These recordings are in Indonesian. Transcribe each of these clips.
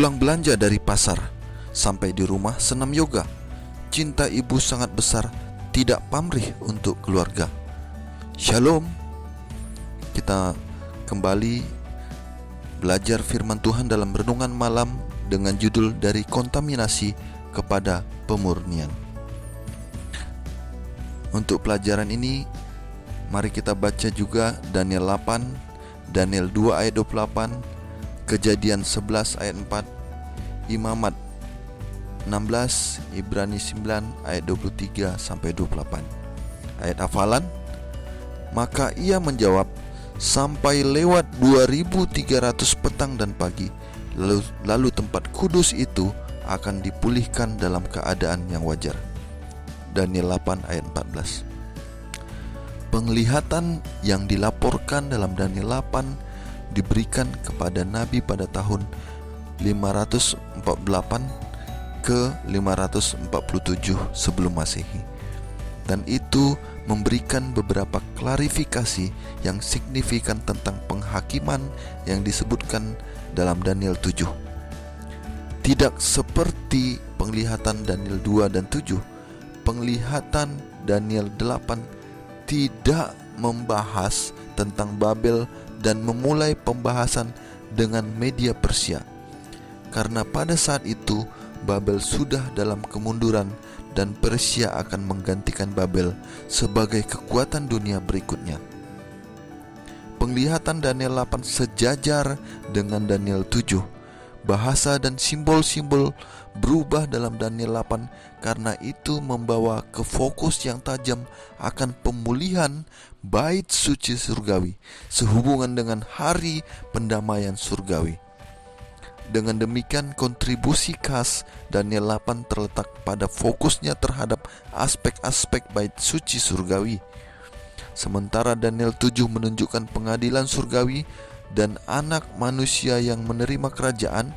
Pulang belanja dari pasar, sampai di rumah senam yoga. Cinta ibu sangat besar, tidak pamrih untuk keluarga. Shalom. Kita kembali belajar firman Tuhan dalam renungan malam dengan judul Dari Kontaminasi kepada Pemurnian. Untuk pelajaran ini, mari kita baca juga Daniel 8, Daniel 2 ayat 28, Kejadian 11 ayat 4, Imamat 16, Ibrani 9 ayat 23 sampai 28. Ayat hafalan, maka ia menjawab, sampai lewat 2300 petang dan pagi, lalu tempat kudus itu akan dipulihkan dalam keadaan yang wajar. Daniel 8 ayat 14. Penglihatan yang dilaporkan dalam Daniel 8 diberikan kepada Nabi pada tahun 548 ke 547 sebelum Masehi, dan itu memberikan beberapa klarifikasi yang signifikan tentang penghakiman yang disebutkan dalam Daniel 7. Tidak seperti penglihatan Daniel 2 dan 7, penglihatan Daniel 8 tidak membahas tentang Babel dan memulai pembahasan dengan media Persia, karena pada saat itu Babel sudah dalam kemunduran dan Persia akan menggantikan Babel sebagai kekuatan dunia berikutnya. Penglihatan Daniel 8 sejajar dengan Daniel 7. Bahasa dan simbol-simbol berubah dalam Daniel 8 karena itu membawa ke fokus yang tajam akan pemulihan bait suci surgawi sehubungan dengan hari pendamaian surgawi. Dengan demikian, kontribusi khas Daniel 8 terletak pada fokusnya terhadap aspek-aspek bait suci surgawi. Sementara Daniel 7 menunjukkan pengadilan surgawi dan anak manusia yang menerima kerajaan,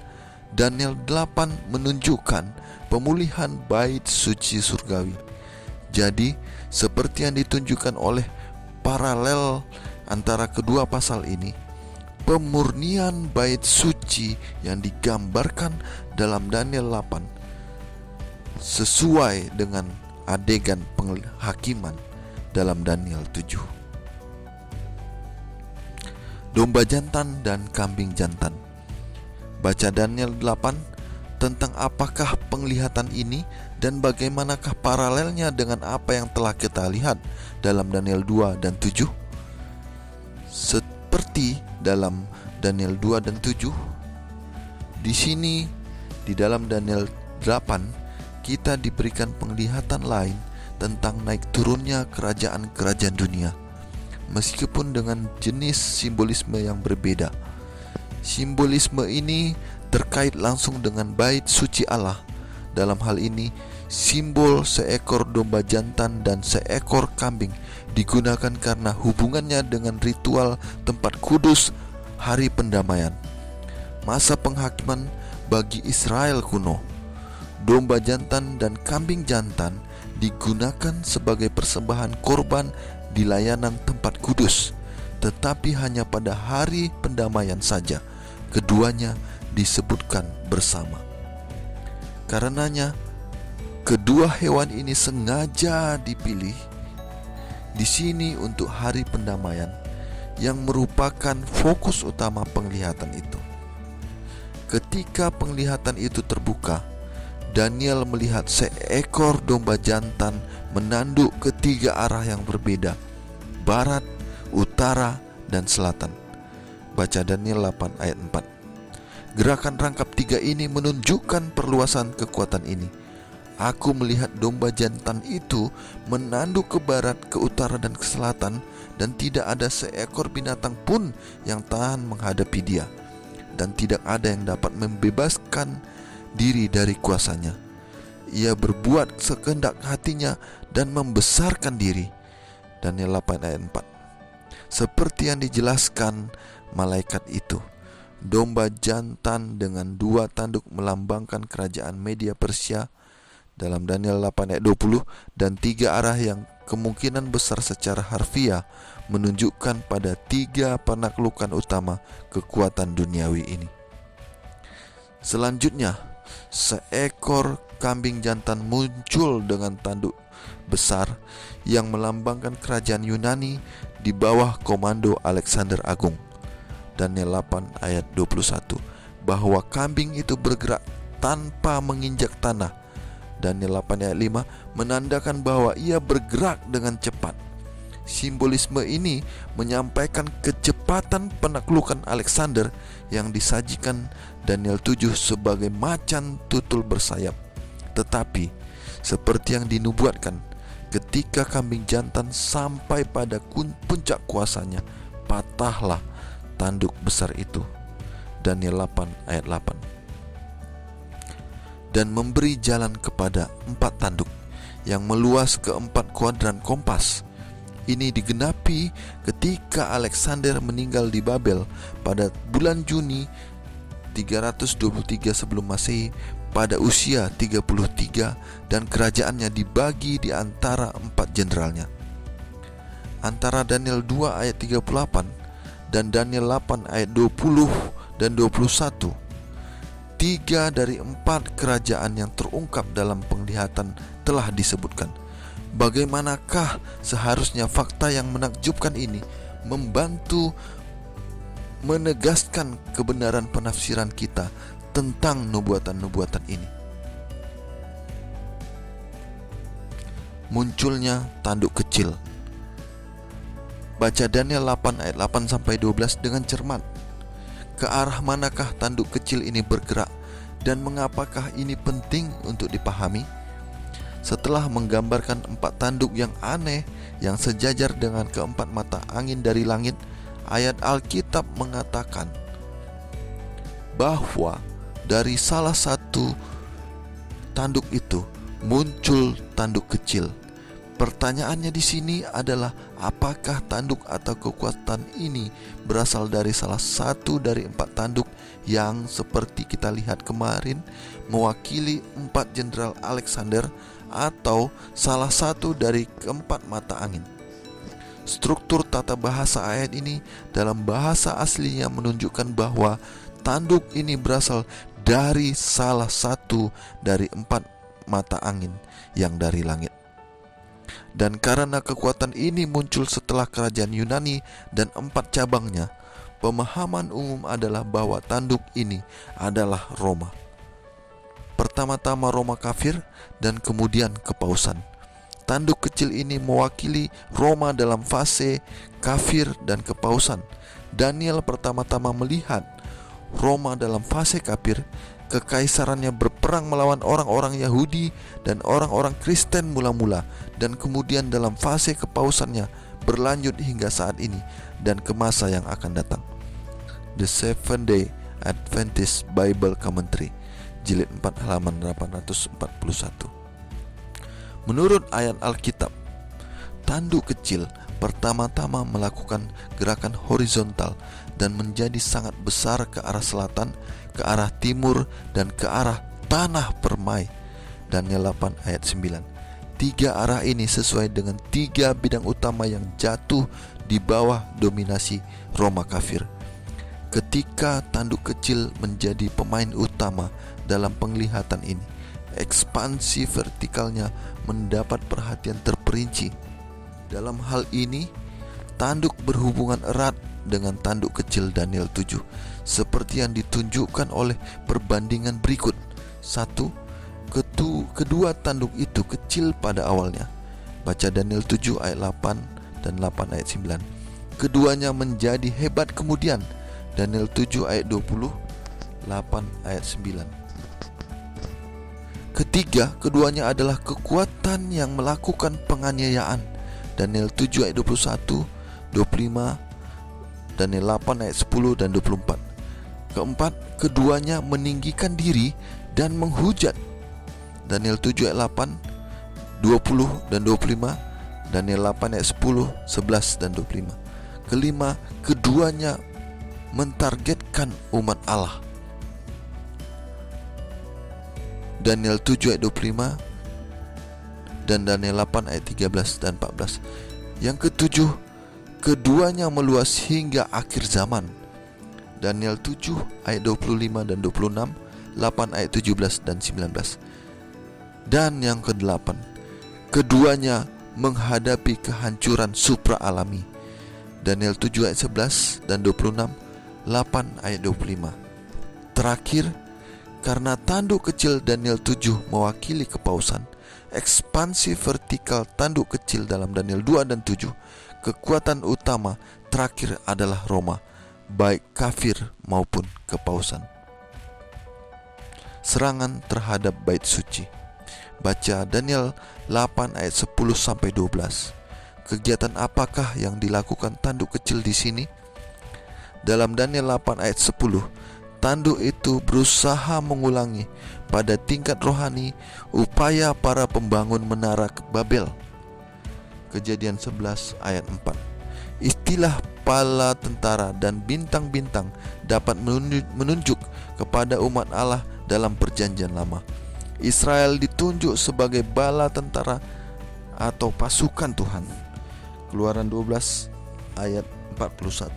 Daniel 8 menunjukkan pemulihan bait suci surgawi. Jadi, seperti yang ditunjukkan oleh paralel antara kedua pasal ini, pemurnian bait suci yang digambarkan dalam Daniel 8 sesuai dengan adegan penghakiman dalam Daniel 7. Domba jantan dan kambing jantan. Baca Daniel 8 tentang apakah penglihatan ini dan bagaimanakah paralelnya dengan apa yang telah kita lihat dalam Daniel 2 dan 7. Seperti dalam Daniel 2 dan 7, di sini di dalam Daniel 8 kita diberikan penglihatan lain tentang naik turunnya kerajaan-kerajaan dunia, meskipun dengan jenis simbolisme yang berbeda. Simbolisme ini terkait langsung dengan bait suci Allah. Dalam hal ini, simbol seekor domba jantan dan seekor kambing digunakan karena hubungannya dengan ritual tempat kudus hari pendamaian, masa penghakiman bagi Israel kuno. Domba jantan dan kambing jantan digunakan sebagai persembahan korban di layanan tempat kudus, tetapi hanya pada hari pendamaian saja keduanya disebutkan bersama. Karenanya, kedua hewan ini sengaja dipilih di sini untuk hari pendamaian yang merupakan fokus utama penglihatan itu. Ketika penglihatan itu terbuka, Daniel melihat seekor domba jantan menanduk ke tiga arah yang berbeda, barat, utara, dan selatan. Baca Daniel 8 ayat 4. Gerakan rangkap tiga ini menunjukkan perluasan kekuatan ini. Aku melihat domba jantan itu menanduk ke barat, ke utara, dan ke selatan, dan tidak ada seekor binatang pun yang tahan menghadapi dia, dan tidak ada yang dapat membebaskan diri dari kuasanya. Ia berbuat sekehendak hatinya dan membesarkan diri. Daniel 8 ayat 4. Seperti yang dijelaskan malaikat itu, domba jantan dengan dua tanduk melambangkan kerajaan Media Persia dalam Daniel 8 ayat 20, dan tiga arah yang kemungkinan besar secara harfiah menunjukkan pada tiga penaklukan utama kekuatan duniawi ini. Selanjutnya, seekor kambing jantan muncul dengan tanduk besar yang melambangkan kerajaan Yunani di bawah komando Alexander Agung. Daniel 8 ayat 21, bahwa kambing itu bergerak tanpa menginjak tanah. Daniel 8 ayat 5 menandakan bahwa ia bergerak dengan cepat. Simbolisme ini menyampaikan kecepatan penaklukan Alexander yang disajikan Daniel 7 sebagai macan tutul bersayap. Tetapi seperti yang dinubuatkan, ketika kambing jantan sampai pada puncak kuasanya, patahlah tanduk besar itu. Daniel 8 ayat 8. Dan memberi jalan kepada 4 tanduk yang meluas ke 4 kuadran kompas. Ini digenapi ketika Alexander meninggal di Babel pada bulan Juni 323 sebelum Masehi pada usia 33, dan kerajaannya dibagi di antara 4 jenderalnya. Antara Daniel 2 ayat 38 dan Daniel 8 ayat 20 dan 21, 3 dari 4 kerajaan yang terungkap dalam penglihatan telah disebutkan. Bagaimanakah seharusnya fakta yang menakjubkan ini membantu menegaskan kebenaran penafsiran kita tentang nubuatan-nubuatan ini? Munculnya tanduk kecil. Baca Daniel 8 ayat 8 sampai 12 dengan cermat. Ke arah manakah tanduk kecil ini bergerak, dan mengapakah ini penting untuk dipahami? Setelah menggambarkan 4 tanduk yang aneh yang sejajar dengan ke-4 mata angin dari langit, ayat Alkitab mengatakan bahwa dari salah satu tanduk itu muncul tanduk kecil. Pertanyaannya di sini adalah, apakah tanduk atau kekuatan ini berasal dari salah satu dari 4 tanduk yang seperti kita lihat kemarin mewakili 4 jenderal Alexander, atau salah satu dari ke-4 mata angin? Struktur tata bahasa ayat ini dalam bahasa aslinya menunjukkan bahwa tanduk ini berasal dari salah satu dari 4 mata angin yang dari langit. Dan karena kekuatan ini muncul setelah kerajaan Yunani dan 4 cabangnya, pemahaman umum adalah bahwa tanduk ini adalah Roma. Pertama-tama Roma kafir dan kemudian kepausan. Tanduk kecil ini mewakili Roma dalam fase kafir dan kepausan. Daniel pertama-tama melihat Roma dalam fase kafir, kekaisarannya berperang melawan orang-orang Yahudi dan orang-orang Kristen mula-mula, dan kemudian dalam fase kepausannya berlanjut hingga saat ini dan ke masa yang akan datang. The Seventh Day Adventist Bible Commentary, jilid 4 halaman 841. Menurut ayat Alkitab, tanduk kecil pertama-tama melakukan gerakan horizontal dan menjadi sangat besar ke arah selatan, ke arah timur, dan ke arah tanah permai. Daniel 8 ayat 9. 3 arah ini sesuai dengan 3 bidang utama yang jatuh di bawah dominasi Roma kafir. Ketika tanduk kecil menjadi pemain utama dalam penglihatan ini, ekspansi vertikalnya mendapat perhatian terperinci. Dalam hal ini, tanduk berhubungan erat dengan tanduk kecil Daniel 7, seperti yang ditunjukkan oleh perbandingan berikut. 1. Kedua tanduk itu kecil pada awalnya. Baca Daniel 7 ayat 8 dan 8 ayat 9. Keduanya menjadi hebat kemudian. Daniel 7 ayat 20, 8 ayat 9. Ketiga, keduanya adalah kekuatan yang melakukan penganiayaan. Daniel 7 ayat 21, 25, Daniel 8 ayat 10 dan 24. Keempat, keduanya meninggikan diri dan menghujat. Daniel 7 ayat 8, 20 dan 25, Daniel 8 ayat 10, 11 dan 25. Kelima, keduanya mentargetkan umat Allah. Daniel 7 ayat 25 dan Daniel 8 ayat 13 dan 14. Yang ketujuh, keduanya meluas hingga akhir zaman. Daniel 7 ayat 25 dan 26, 8 ayat 17 dan 19. Dan yang ke-8, keduanya menghadapi kehancuran supra-alami. Daniel 7 ayat 11 dan 26, 8 ayat 25. Terakhir, karena tanduk kecil Daniel 7 mewakili kepausan, ekspansi vertikal tanduk kecil dalam Daniel 2 dan 7, kekuatan utama terakhir adalah Roma, baik kafir maupun kepausan. Serangan terhadap bait suci. Baca Daniel 8 ayat 10 sampai 12. Kegiatan apakah yang dilakukan tanduk kecil di sini? Dalam Daniel 8 ayat 10, tanduk itu berusaha mengulangi pada tingkat rohani upaya para pembangun menara Babel. Kejadian 11 ayat 4. Istilah pala tentara dan bintang-bintang dapat menunjuk kepada umat Allah dalam perjanjian lama. Israel ditunjuk sebagai bala tentara atau pasukan Tuhan. Keluaran 12 ayat 41.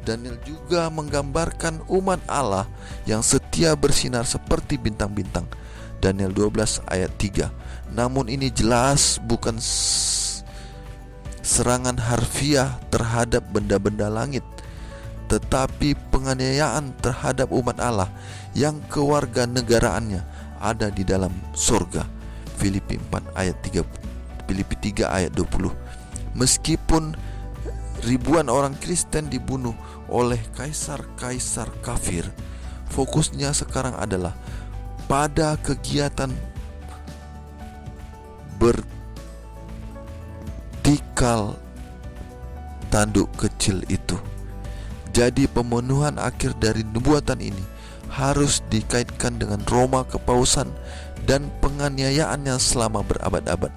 Daniel juga menggambarkan umat Allah yang setia bersinar seperti bintang-bintang. Daniel 12 ayat 3. Namun ini jelas bukan serangan harfiah terhadap benda-benda langit, tetapi penganiayaan terhadap umat Allah yang kewarganegaraannya ada di dalam surga. Filipi 4 ayat 3, Filipi 3 ayat 20. Meskipun ribuan orang Kristen dibunuh oleh kaisar-kaisar kafir, fokusnya sekarang adalah pada kegiatan vertikal tanduk kecil itu. Jadi pemenuhan akhir dari nubuatan ini harus dikaitkan dengan Roma kepausan dan penganiayaannya selama berabad-abad.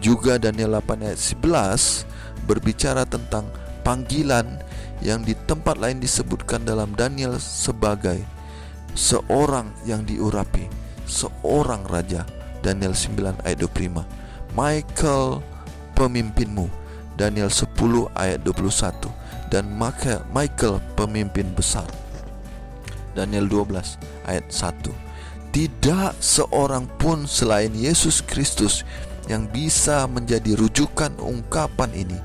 Juga Daniel 8 ayat 11 berbicara tentang panggilan yang di tempat lain disebutkan dalam Daniel sebagai seorang yang diurapi, seorang raja. Daniel 9 ayat 25. Michael pemimpinmu. Daniel 10 ayat 21. Dan Michael pemimpin besar. Daniel 12 ayat 1. Tidak seorang pun selain Yesus Kristus yang bisa menjadi rujukan ungkapan ini.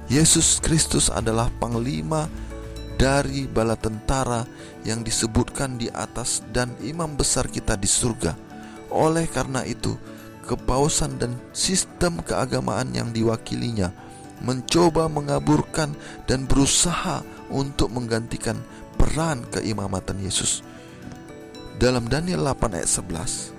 Yesus Kristus adalah panglima dari bala tentara yang disebutkan di atas dan imam besar kita di surga. Oleh karena itu, kepausan dan sistem keagamaan yang diwakilinya mencoba mengaburkan dan berusaha untuk menggantikan peran keimamatan Yesus. Dalam Daniel 8 ayat 11,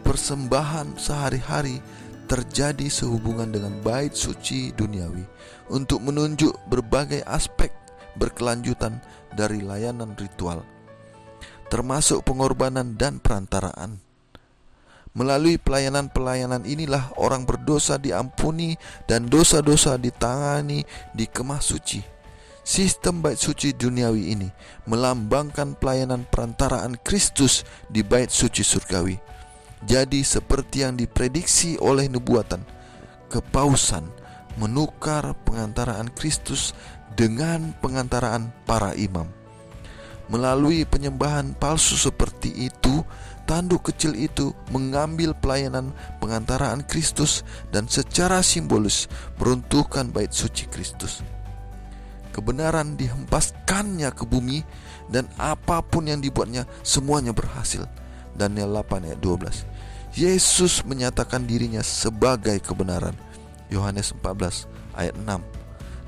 persembahan sehari-hari terjadi sehubungan dengan bait suci duniawi untuk menunjuk berbagai aspek berkelanjutan dari layanan ritual, termasuk pengorbanan dan perantaraan. Melalui pelayanan-pelayanan inilah orang berdosa diampuni dan dosa-dosa ditangani di kemah suci. Sistem bait suci duniawi ini melambangkan pelayanan perantaraan Kristus di bait suci surgawi. Jadi seperti yang diprediksi oleh nubuatan, kepausan menukar pengantaraan Kristus dengan pengantaraan para imam. Melalui penyembahan palsu seperti itu, tanduk kecil itu mengambil pelayanan pengantaraan Kristus dan secara simbolis meruntuhkan bait suci Kristus. Kebenaran dihempaskannya ke bumi dan apapun yang dibuatnya semuanya berhasil. Daniel 8 ayat 12. Yesus menyatakan dirinya sebagai kebenaran. Yohanes 14 ayat 6.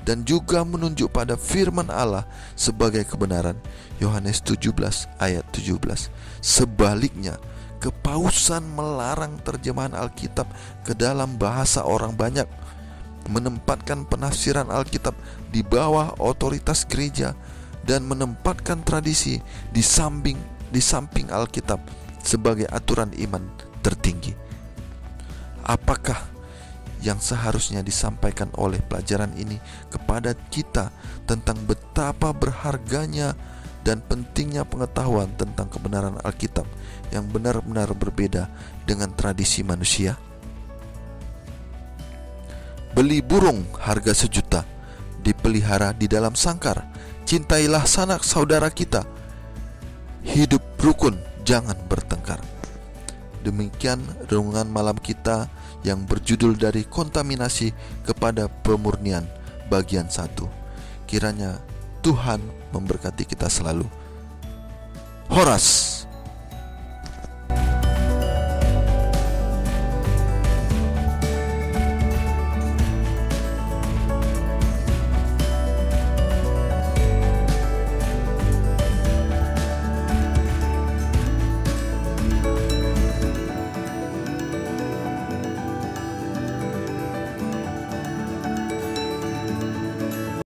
Dan juga menunjuk pada firman Allah sebagai kebenaran. Yohanes 17 ayat 17. Sebaliknya, kepausan melarang terjemahan Alkitab ke dalam bahasa orang banyak, menempatkan penafsiran Alkitab di bawah otoritas gereja, dan menempatkan tradisi di samping Alkitab sebagai aturan iman tertinggi. Apakah yang seharusnya disampaikan oleh pelajaran ini kepada kita tentang betapa berharganya dan pentingnya pengetahuan tentang kebenaran Alkitab yang benar-benar berbeda dengan tradisi manusia? Beli burung harga 1 juta, dipelihara di dalam sangkar. Cintailah sanak saudara kita. Hidup rukun jangan bertengkar. Demikian renungan malam kita yang berjudul dari kontaminasi kepada pemurnian bagian 1. Kiranya Tuhan memberkati kita selalu. Horas.